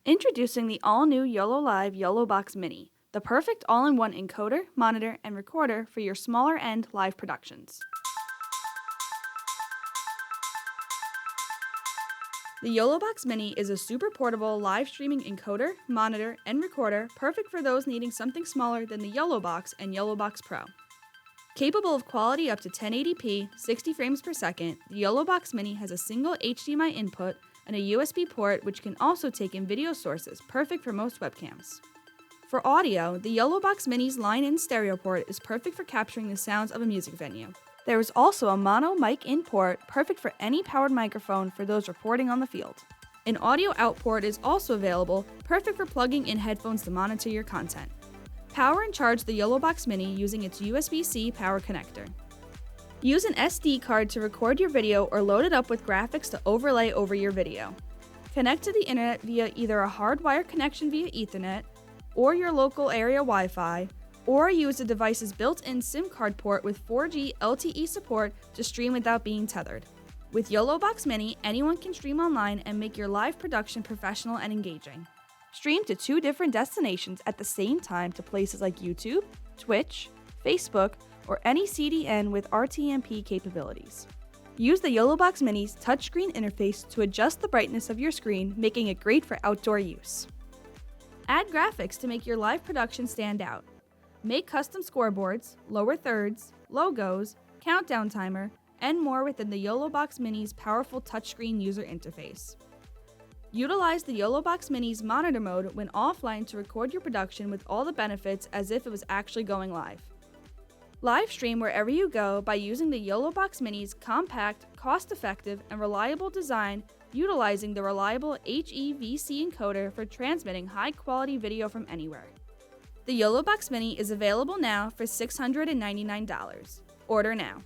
Introducing the all-new YoloLiv YoloBox Mini, the perfect all-in-one encoder, monitor, and recorder for your smaller-end live productions. The YoloBox Mini is a super portable live streaming encoder, monitor, and recorder perfect for those needing something smaller than the YoloBox and YoloBox Pro. Capable of quality up to 1080p, 60 frames per second, the YoloBox Mini has a single HDMI input and a USB port which can also take in video sources, perfect for most webcams. For audio, the YoloBox Mini's line-in stereo port is perfect for capturing the sounds of a music venue. There is also a mono mic-in port, perfect for any powered microphone for those reporting on the field. An audio out port is also available, perfect for plugging in headphones to monitor your content. Power and charge the YoloBox Mini using its USB-C power connector. Use an SD card to record your video or load it up with graphics to overlay over your video. Connect to the internet via either a hardwired connection via Ethernet or your local area Wi-Fi, or use the device's built-in SIM card port with 4G LTE support to stream without being tethered. With YoloBox Mini, anyone can stream online and make your live production professional and engaging. Stream to 2 different destinations at the same time to places like YouTube, Twitch, Facebook, or any CDN with RTMP capabilities. Use the YoloBox Mini's touchscreen interface to adjust the brightness of your screen, making it great for outdoor use. Add graphics to make your live production stand out. Make custom scoreboards, lower thirds, logos, countdown timer, and more within the YoloBox Mini's powerful touchscreen user interface. Utilize the YoloBox Mini's monitor mode when offline to record your production with all the benefits as if it was actually going live. Live stream wherever you go by using the YoloBox Mini's compact, cost-effective, and reliable design, utilizing the reliable HEVC encoder for transmitting high-quality video from anywhere. The YoloBox Mini is available now for $699. Order now.